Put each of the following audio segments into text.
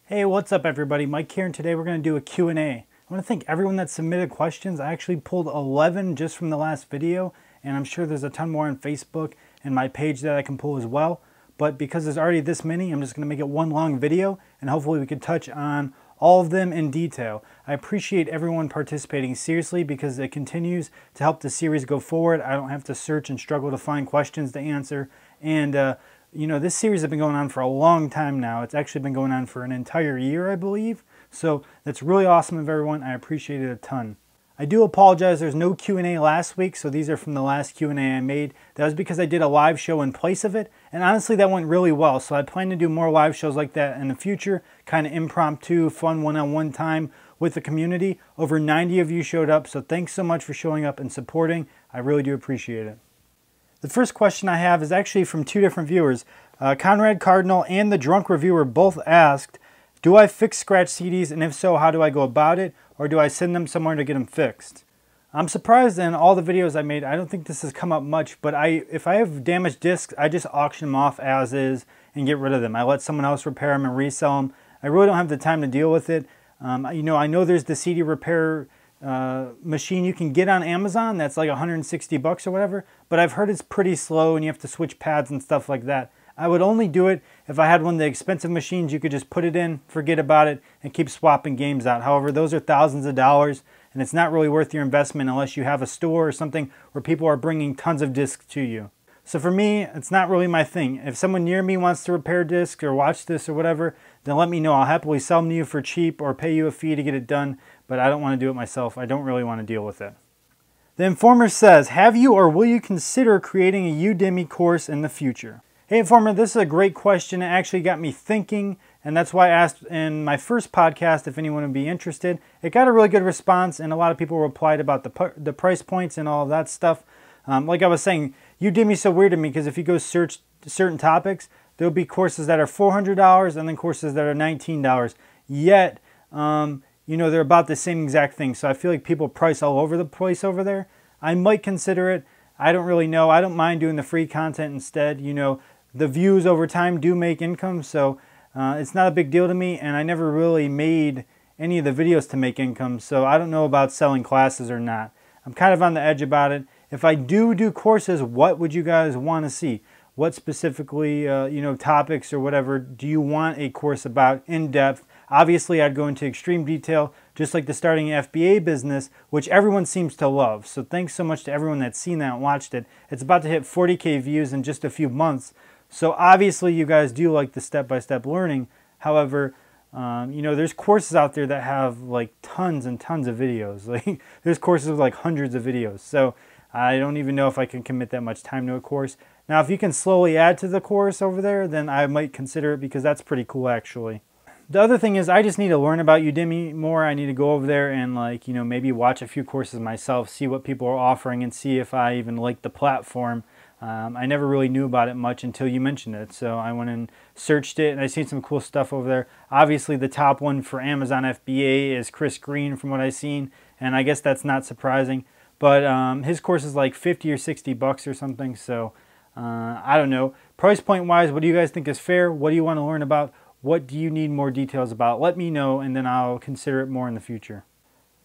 Hey, what's up everybody? Mike here, and today we're going to do a Q&A. I want to thank everyone that submitted questions. I actually pulled 11 just from the last video, and I'm sure there's a ton more on Facebook and my page that I can pull as well. But because there's already this many, I'm just going to make it one long video, and hopefully we can touch on all of them in detail. I appreciate everyone participating seriously because it continues to help the series go forward. I don't have to search and struggle to find questions to answer. And you know, this series has been going on for a long time now. It's actually been going on for an entire year, I believe. So that's really awesome of everyone. I appreciate it a ton. I do apologize, there's no Q&A last week, so these are from the last Q&A I made. That was because I did a live show in place of it, and honestly that went really well. So I plan to do more live shows like that in the future, kind of impromptu, fun one-on-one time with the community. Over 90 of you showed up, so thanks so much for showing up and supporting. I really do appreciate it. The first question I have is actually from two different viewers. Conrad Cardinal and the Drunk Reviewer both asked, do I fix scratch CDs, and if so, how do I go about it? Or do I send them somewhere to get them fixed? I'm surprised in all the videos I made, I don't think this has come up much, but if I have damaged discs, I just auction them off as is and get rid of them. I let someone else repair them and resell them. I really don't have the time to deal with it. You know, I know there's the CD repair machine you can get on Amazon that's like 160 bucks or whatever, but I've heard it's pretty slow and you have to switch pads and stuff like that. I would only do it if I had one of the expensive machines you could just put it in, forget about it, and keep swapping games out. However, those are thousands of dollars, and it's not really worth your investment unless you have a store or something where people are bringing tons of discs to you. So for me, it's not really my thing. If someone near me wants to repair discs or watch this or whatever, then let me know. I'll happily sell them to you for cheap or pay you a fee to get it done, but I don't want to do it myself. I don't really want to deal with it. The Informer says, have you or will you consider creating a Udemy course in the future? Hey Informer, this is a great question. It actually got me thinking, and that's why I asked in my first podcast if anyone would be interested. It got a really good response, and a lot of people replied about the price points and all of that stuff. Like I was saying, Udemy is so weird to me because if you go search certain topics, there'll be courses that are $400 and then courses that are $19. Yet, you know, they're about the same exact thing. So I feel like people price all over the place over there. I might consider it. I don't really know. I don't mind doing the free content instead. You know, the views over time do make income, so it's not a big deal to me, and I never really made any of the videos to make income, so I don't know about selling classes or not. I'm kind of on the edge about it. If I do courses, what would you guys want to see? What specifically, you know, topics or whatever do you want a course about in depth? Obviously, I'd go into extreme detail, just like the starting FBA business, which everyone seems to love. So thanks so much to everyone that's seen that and watched it. It's about to hit 40K views in just a few months. So obviously you guys do like the step-by-step learning. However, you know, there's courses out there that have like tons and tons of videos. Like there's courses with like hundreds of videos. So I don't even know if I can commit that much time to a course. Now, if you can slowly add to the course over there, then I might consider it because that's pretty cool actually. The other thing is I just need to learn about Udemy more. I need to go over there and like, you know, maybe watch a few courses myself, see what people are offering and see if I even like the platform. I never really knew about it much until you mentioned it. So I went and searched it and I seen some cool stuff over there. Obviously the top one for Amazon FBA is Chris Green from what I've seen. And I guess that's not surprising. But his course is like 50 or 60 bucks or something. So I don't know. Price point wise, what do you guys think is fair? What do you want to learn about? What do you need more details about? Let me know and then I'll consider it more in the future.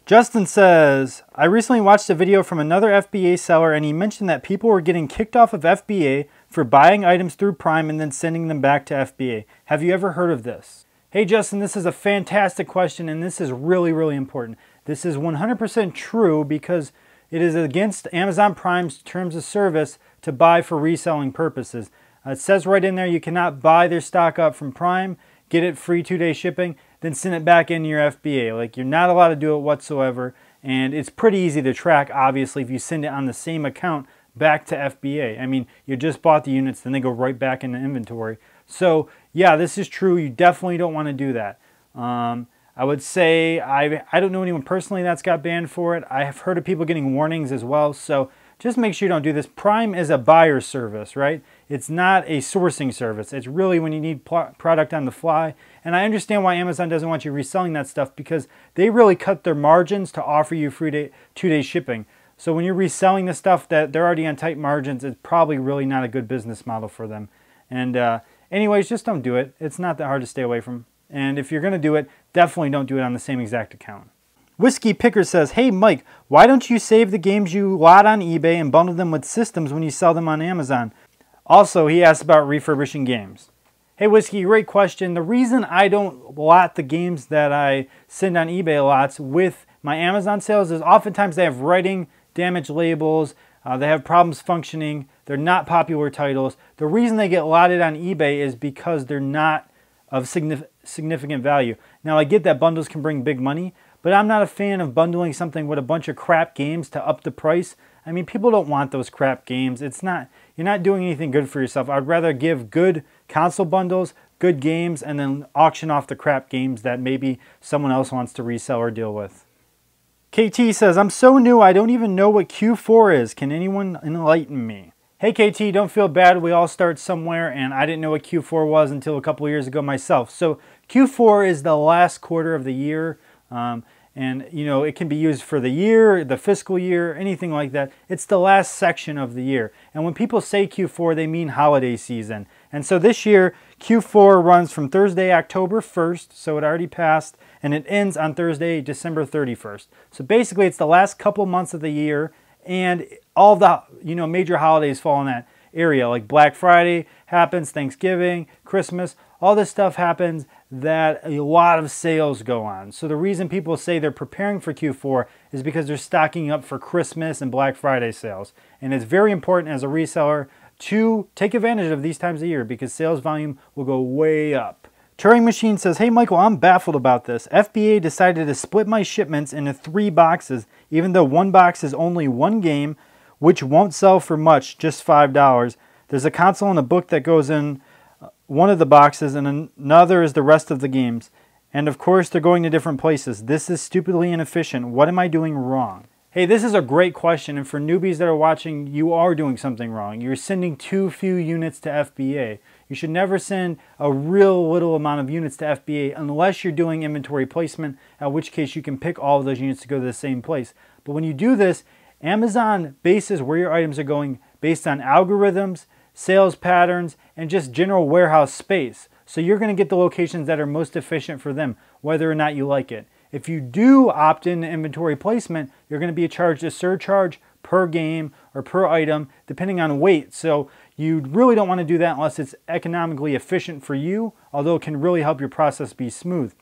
Justin says, I recently watched a video from another FBA seller and he mentioned that people were getting kicked off of FBA for buying items through Prime and then sending them back to FBA. Have you ever heard of this? Hey Justin, this is a fantastic question and this is really, really important. This is 100% true because it is against Amazon Prime's terms of service to buy for reselling purposes. It says right in there you cannot buy their stock up from Prime, get it free 2-day shipping, then send it back into your FBA. Like you're not allowed to do it whatsoever, and it's pretty easy to track obviously if you send it on the same account back to FBA. I mean, you just bought the units, then they go right back into inventory. So yeah, this is true. You definitely don't want to do that. I would say I don't know anyone personally that's got banned for it. I have heard of people getting warnings as well, so just make sure you don't do this. Prime is a buyer service, right? It's not a sourcing service. It's really when you need product on the fly. And I understand why Amazon doesn't want you reselling that stuff because they really cut their margins to offer you free 2-day shipping. So when you're reselling the stuff that they're already on tight margins, it's probably really not a good business model for them. And anyways, just don't do it. It's not that hard to stay away from. And if you're going to do it, definitely don't do it on the same exact account. Whiskey Picker says, hey Mike, why don't you save the games you lot on eBay and bundle them with systems when you sell them on Amazon? Also, he asked about refurbishing games. Hey Whiskey, great question. The reason I don't lot the games that I send on eBay lots with my Amazon sales is oftentimes they have writing, damaged labels, they have problems functioning, they're not popular titles. The reason they get lotted on eBay is because they're not of significant value. Now I get that bundles can bring big money, but I'm not a fan of bundling something with a bunch of crap games to up the price. I mean, people don't want those crap games. You're not doing anything good for yourself. I'd rather give good console bundles, good games, and then auction off the crap games that maybe someone else wants to resell or deal with. KT says, I'm so new I don't even know what Q4 is. Can anyone enlighten me? Hey KT, don't feel bad. We all start somewhere, and I didn't know what Q4 was until a couple years ago myself. So Q4 is the last quarter of the year. And you know, it can be used for the year, the fiscal year, anything like that. It's the last section of the year. And when people say Q4, they mean holiday season. And so this year, Q4 runs from Thursday, October 1st, so it already passed, and it ends on Thursday, December 31st. So basically, it's the last couple months of the year, and all the major holidays fall in that area. Like Black Friday happens, Thanksgiving, Christmas, all this stuff happens that a lot of sales go on. So the reason people say they're preparing for Q4 is because they're stocking up for Christmas and Black Friday sales. And it's very important as a reseller to take advantage of these times of year because sales volume will go way up. Turing Machine says, hey Michael, I'm baffled about this. FBA decided to split my shipments into 3 boxes, even though one box is only one game, which won't sell for much, just $5. There's a console and a book that goes in one of the boxes, and another is the rest of the games. And of course, they're going to different places. This is stupidly inefficient. What am I doing wrong? Hey, this is a great question, and for newbies that are watching, you are doing something wrong. You're sending too few units to FBA. You should never send a real little amount of units to FBA unless you're doing inventory placement, at which case you can pick all of those units to go to the same place. But when you do this, Amazon bases where your items are going based on algorithms, sales patterns, and just general warehouse space. So you're going to get the locations that are most efficient for them, whether or not you like it. If you do opt in to inventory placement, you're going to be charged a surcharge per game or per item, depending on weight. So you really don't want to do that unless it's economically efficient for you, although it can really help your process be smooth.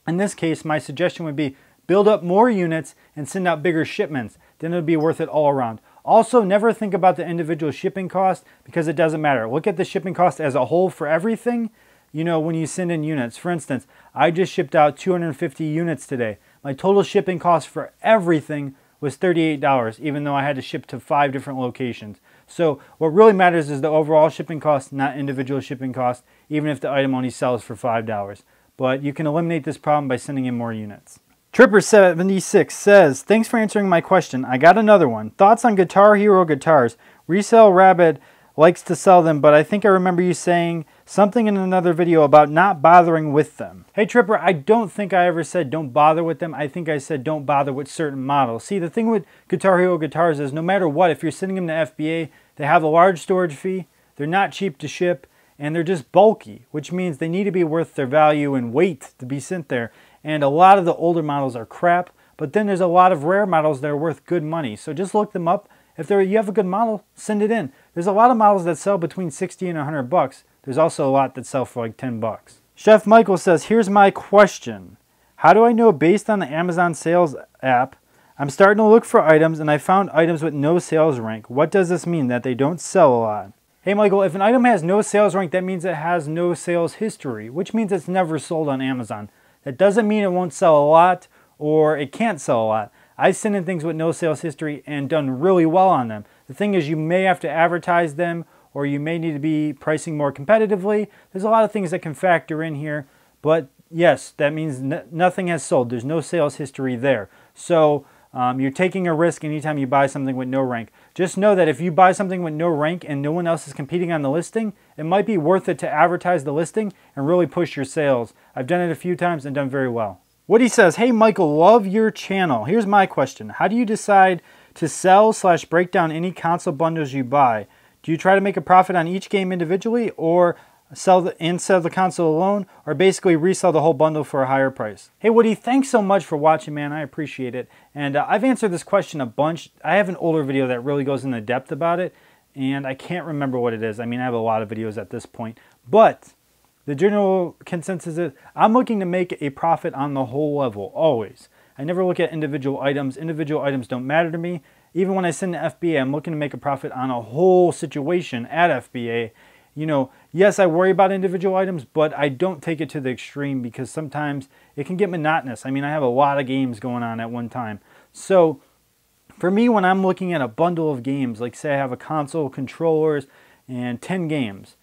In this case, my suggestion would be build up more units and send out bigger shipments. Then it'll be worth it all around. Also, never think about the individual shipping cost because it doesn't matter. Look at the shipping cost as a whole for everything, when you send in units. For instance, I just shipped out 250 units today. My total shipping cost for everything was $38, even though I had to ship to 5 different locations. So what really matters is the overall shipping cost, not individual shipping cost, even if the item only sells for $5. But you can eliminate this problem by sending in more units. Tripper76 says, thanks for answering my question. I got another one. Thoughts on Guitar Hero guitars? Resell Rabbit likes to sell them, but I think I remember you saying something in another video about not bothering with them. Hey Tripper, I don't think I ever said don't bother with them. I think I said don't bother with certain models. See, the thing with Guitar Hero guitars is no matter what, if you're sending them to FBA, they have a large storage fee, they're not cheap to ship, and they're just bulky, which means they need to be worth their value and weight to be sent there. And a lot of the older models are crap, but then there's a lot of rare models that are worth good money. So just look them up. If you have a good model, send it in. There's a lot of models that sell between 60 and 100 bucks. There's also a lot that sell for like 10 bucks. Chef Michael says, here's my question. How do I know based on the Amazon sales app? I'm starting to look for items and I found items with no sales rank. What does this mean? That they don't sell a lot? Hey Michael, if an item has no sales rank, that means it has no sales history, which means it's never sold on Amazon. That doesn't mean it won't sell a lot or it can't sell a lot. I've sent in things with no sales history and done really well on them. The thing is, you may have to advertise them or you may need to be pricing more competitively. There's a lot of things that can factor in here, but yes, that means nothing has sold. There's no sales history there. So you're taking a risk anytime you buy something with no rank. Just know that if you buy something with no rank and no one else is competing on the listing, it might be worth it to advertise the listing and really push your sales. I've done it a few times and done very well. Woody says, hey Michael, love your channel. Here's my question. How do you decide to sell/break down any console bundles you buy? Do you try to make a profit on each game individually, or sell the console alone, or basically resell the whole bundle for a higher price. Hey Woody, thanks so much for watching, man. I appreciate it. And I've answered this question a bunch. I have an older video that really goes into depth about it, and I can't remember what it is. I mean, I have a lot of videos at this point, but the general consensus is I'm looking to make a profit on the whole level, always. I never look at individual items. Individual items don't matter to me. Even when I send to FBA, I'm looking to make a profit on a whole situation at FBA. You know, yes, I worry about individual items, but I don't take it to the extreme because sometimes it can get monotonous. I mean, I have a lot of games going on at one time. So for me, when I'm looking at a bundle of games, like say I have a console, controllers, and 10 games,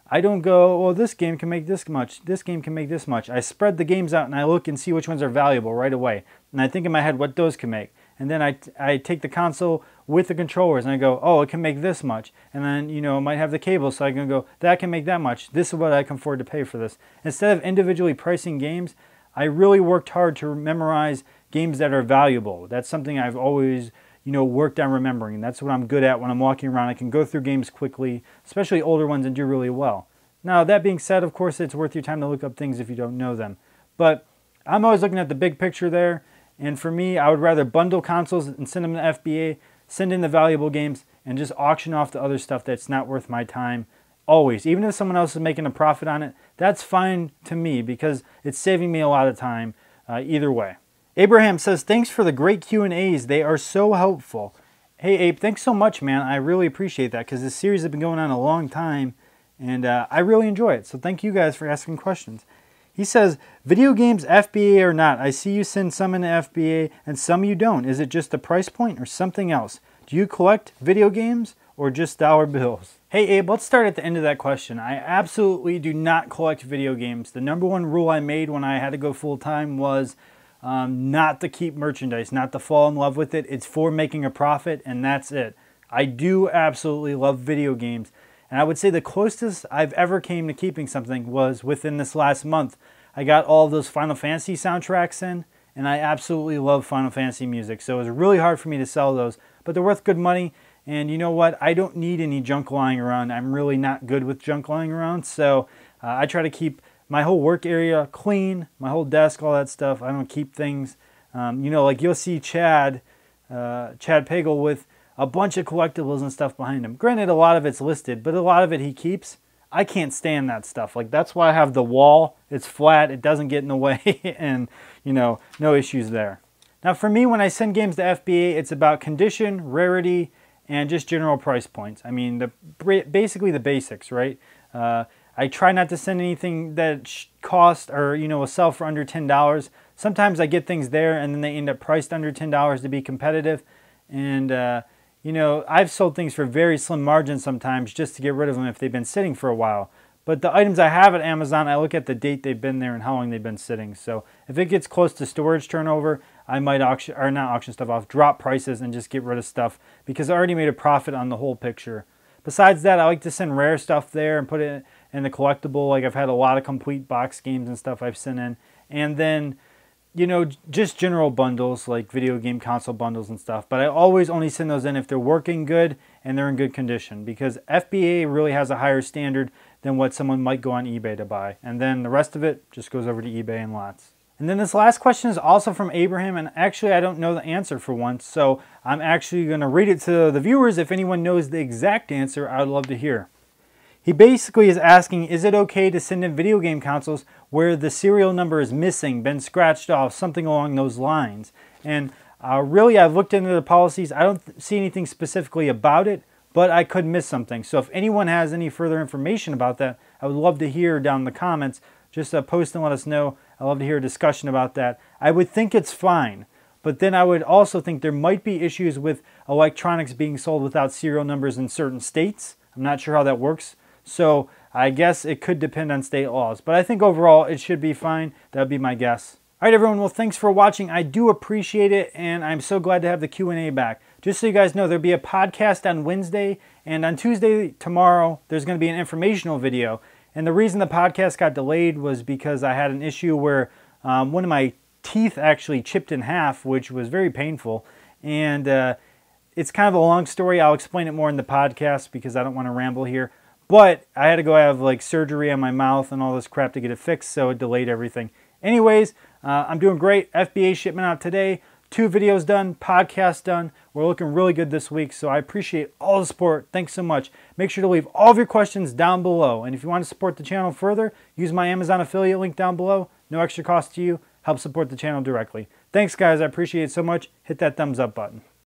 I don't go, well, this game can make this much, this game can make this much. I spread the games out and I look and see which ones are valuable right away. And I think in my head what those can make. And then I take the console with the controllers and I go, oh, it can make this much. And then, you know, it might have the cable, so I can go, that can make that much. This is what I can afford to pay for this. Instead of individually pricing games, I really worked hard to memorize games that are valuable. That's something I've always, you know, worked on remembering. That's what I'm good at when I'm walking around. I can go through games quickly, especially older ones, and do really well. Now, that being said, of course, it's worth your time to look up things if you don't know them. But I'm always looking at the big picture there. And for me, I would rather bundle consoles and send them to FBA, send in the valuable games, and just auction off the other stuff that's not worth my time. Always. Even if someone else is making a profit on it, that's fine to me because it's saving me a lot of time either way. Abraham says, thanks for the great Q&As. They are so helpful. Hey, Abe, thanks so much, man. I really appreciate that because this series has been going on a long time, and I really enjoy it. So thank you guys for asking questions. He says, video games FBA or not, I see you send some into FBA and some you don't. Is it just the price point or something else? Do you collect video games or just dollar bills? Hey Abe, let's start at the end of that question. I absolutely do not collect video games. The number one rule I made when I had to go full time was not to keep merchandise, not to fall in love with it. It's for making a profit and that's it. I do absolutely love video games. And I would say the closest I've ever came to keeping something was within this last month. I got all of those Final Fantasy soundtracks in, and I absolutely love Final Fantasy music. So it was really hard for me to sell those, but they're worth good money. And you know what? I don't need any junk lying around. I'm really not good with junk lying around. So I try to keep my whole work area clean, my whole desk, all that stuff. I don't keep things, you know, like you'll see Chad Pagel with a bunch of collectibles and stuff behind him. Granted, a lot of it's listed, but a lot of it he keeps. I can't stand that stuff. Like, that's why I have the wall. It's flat. It doesn't get in the way. And, you know, no issues there. Now, for me, when I send games to FBA, it's about condition, rarity, and just general price points. I mean, basically the basics, right? I try not to send anything that cost or, you know, will sell for under $10. Sometimes I get things there, and then they end up priced under $10 to be competitive. And, you know, I've sold things for very slim margins sometimes just to get rid of them if they've been sitting for a while. But the items I have at Amazon, I look at the date they've been there and how long they've been sitting. So if it gets close to storage turnover, I might auction, or not auction stuff off, drop prices and just get rid of stuff because I already made a profit on the whole picture. Besides that, I like to send rare stuff there and put it in the collectible. Like I've had a lot of complete box games and stuff I've sent in. And then, you know, just general bundles like video game console bundles and stuff. But I always only send those in if they're working good and they're in good condition because FBA really has a higher standard than what someone might go on eBay to buy. And then the rest of it just goes over to eBay and lots. And then this last question is also from Abraham, and actually I don't know the answer for once, so I'm actually going to read it to the viewers. If anyone knows the exact answer, I would love to hear. He basically is asking, is it okay to send in video game consoles where the serial number is missing, been scratched off, something along those lines? And really, I've looked into the policies. I don't see anything specifically about it, but I could miss something. So if anyone has any further information about that, I would love to hear down in the comments. Just post and let us know. I'd love to hear a discussion about that. I would think it's fine, but then I would also think there might be issues with electronics being sold without serial numbers in certain states. I'm not sure how that works. So I guess it could depend on state laws. But I think overall it should be fine. That would be my guess. All right, everyone. Well, thanks for watching. I do appreciate it, and I'm so glad to have the Q&A back. Just so you guys know, there'll be a podcast on Wednesday, and on Tuesday, tomorrow, there's going to be an informational video. And the reason the podcast got delayed was because I had an issue where one of my teeth actually chipped in half, which was very painful. And it's kind of a long story. I'll explain it more in the podcast because I don't want to ramble here. But I had to go have like surgery on my mouth and all this crap to get it fixed, so it delayed everything. Anyways, I'm doing great. FBA shipment out today. 2 videos done, podcast done. We're looking really good this week, so I appreciate all the support. Thanks so much. Make sure to leave all of your questions down below. And if you want to support the channel further, use my Amazon affiliate link down below. No extra cost to you. Help support the channel directly. Thanks, guys. I appreciate it so much. Hit that thumbs up button.